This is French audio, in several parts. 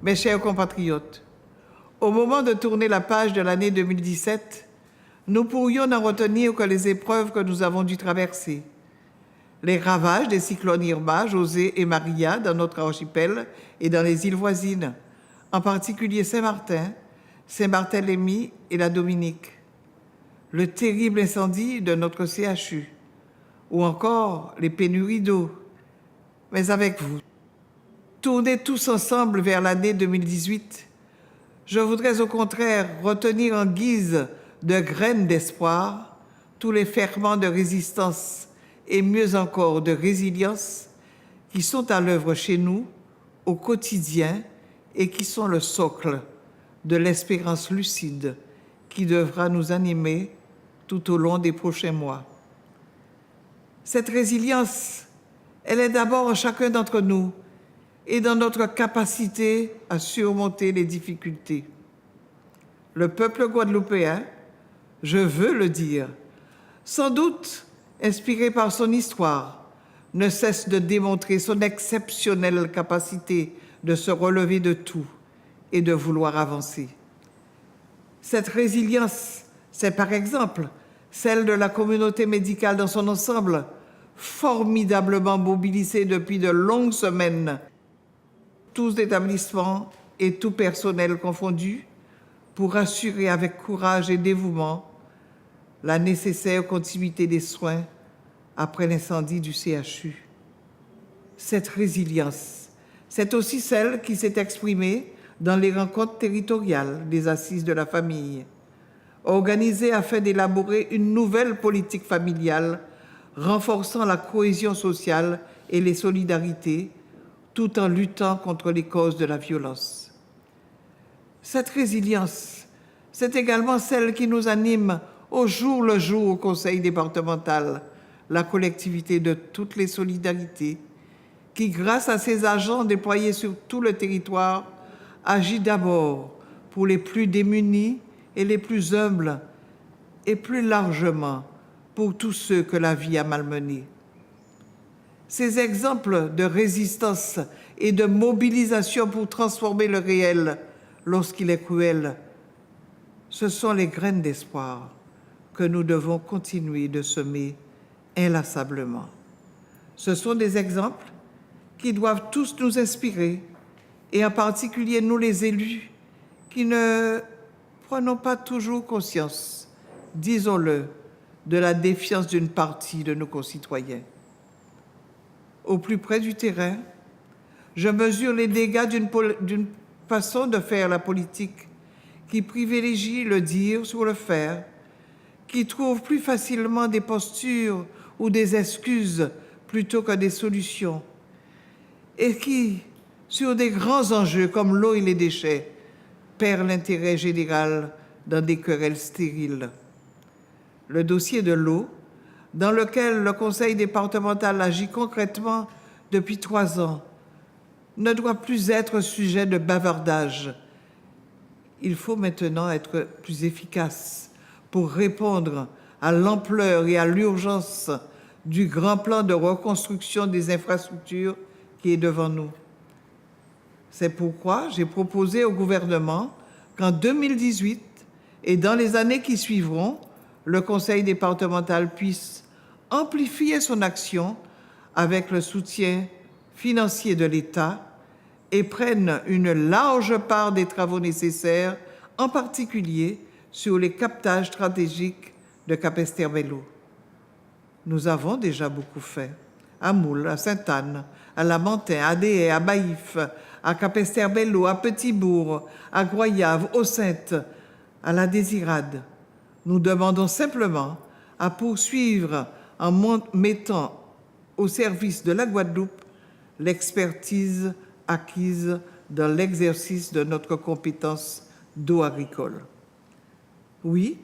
Mes chers compatriotes, au moment de tourner la page de l'année 2017, nous pourrions n'en retenir que les épreuves que nous avons dû traverser. Les ravages des cyclones Irma, José et Maria dans notre archipel et dans les îles voisines, en particulier Saint-Martin, Saint-Barthélemy et la Dominique. Le terrible incendie de notre CHU, ou encore les pénuries d'eau. Mais avec vous, tournez tous ensemble vers l'année 2018. Je voudrais au contraire retenir en guise de graines d'espoir tous les ferments de résistance et mieux encore de résilience qui sont à l'œuvre chez nous au quotidien et qui sont le socle de l'espérance lucide qui devra nous animer tout au long des prochains mois. Cette résilience, elle est d'abord en chacun d'entre nous et dans notre capacité à surmonter les difficultés. Le peuple guadeloupéen, je veux le dire, sans doute inspiré par son histoire, ne cesse de démontrer son exceptionnelle capacité de se relever de tout et de vouloir avancer. Cette résilience, c'est par exemple celle de la communauté médicale dans son ensemble, formidablement mobilisée depuis de longues semaines, tous établissements et tout personnel confondus, pour assurer avec courage et dévouement la nécessaire continuité des soins après l'incendie du CHU. Cette résilience, c'est aussi celle qui s'est exprimée dans les rencontres territoriales des Assises de la famille, organisées afin d'élaborer une nouvelle politique familiale renforçant la cohésion sociale et les solidarités, tout en luttant contre les causes de la violence. Cette résilience, c'est également celle qui nous anime au jour le jour au Conseil départemental, la collectivité de toutes les solidarités, qui, grâce à ses agents déployés sur tout le territoire, agit d'abord pour les plus démunis et les plus humbles, et plus largement pour tous ceux que la vie a malmenés. Ces exemples de résistance et de mobilisation pour transformer le réel lorsqu'il est cruel, ce sont les graines d'espoir que nous devons continuer de semer inlassablement. Ce sont des exemples qui doivent tous nous inspirer, et en particulier nous les élus, qui ne prenons pas toujours conscience, disons-le, de la défiance d'une partie de nos concitoyens. Au plus près du terrain, je mesure les dégâts d'une façon de faire la politique qui privilégie le dire sur le faire, qui trouve plus facilement des postures ou des excuses plutôt que des solutions, et qui, sur des grands enjeux comme l'eau et les déchets, perd l'intérêt général dans des querelles stériles. Le dossier de l'eau, dans lequel le Conseil départemental agit concrètement depuis 3 ans, ne doit plus être sujet de bavardage. Il faut maintenant être plus efficace pour répondre à l'ampleur et à l'urgence du grand plan de reconstruction des infrastructures qui est devant nous. C'est pourquoi j'ai proposé au gouvernement qu'en 2018 et dans les années qui suivront, le Conseil départemental puisse amplifier son action avec le soutien financier de l'État et prenne une large part des travaux nécessaires, en particulier sur les captages stratégiques de Capesterre-Belle-Eau. Nous avons déjà beaucoup fait, à Moule, à Sainte-Anne, à Lamentin, à Déhay, à Baïf, à Capesterre-Belle-Eau, à Petit-Bourg, à Goyave, aux Saintes, à la Désirade. Nous demandons simplement à poursuivre en mettant au service de la Guadeloupe l'expertise acquise dans l'exercice de notre compétence d'eau agricole. Oui,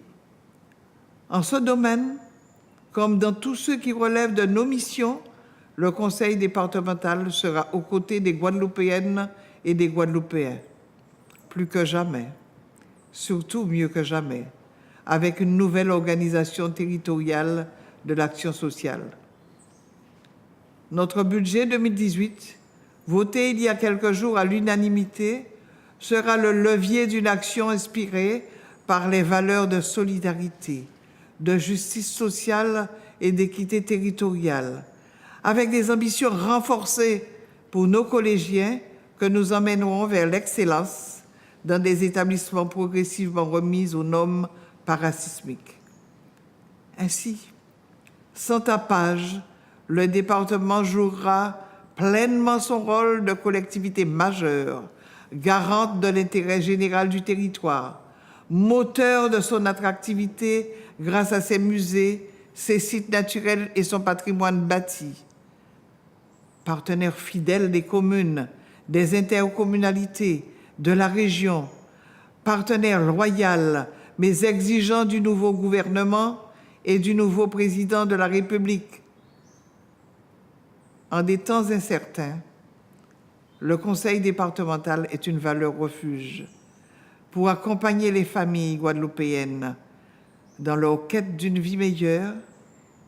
en ce domaine, comme dans tous ceux qui relèvent de nos missions, le Conseil départemental sera aux côtés des Guadeloupéennes et des Guadeloupéens. Plus que jamais, surtout mieux que jamais, avec une nouvelle organisation territoriale de l'action sociale. Notre budget 2018, voté il y a quelques jours à l'unanimité, sera le levier d'une action inspirée par les valeurs de solidarité, de justice sociale et d'équité territoriale, avec des ambitions renforcées pour nos collégiens que nous emmènerons vers l'excellence dans des établissements progressivement remis aux normes parasismiques. Ainsi, sans tapage, le département jouera pleinement son rôle de collectivité majeure, garante de l'intérêt général du territoire, moteur de son attractivité grâce à ses musées, ses sites naturels et son patrimoine bâti, partenaire fidèle des communes, des intercommunalités, de la région, partenaire loyal mais exigeant du nouveau gouvernement et du nouveau président de la République. En des temps incertains, le conseil départemental est une valeur refuge pour accompagner les familles guadeloupéennes dans leur quête d'une vie meilleure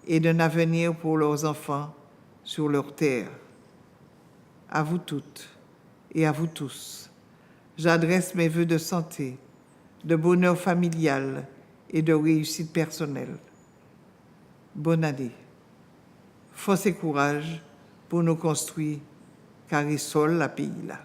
et d'un avenir pour leurs enfants sur leur terre. À vous toutes et à vous tous, j'adresse mes vœux de santé, de bonheur familial et de réussite personnelle. Bonne année. Force et courage pour nous construire, car il sol la pays là.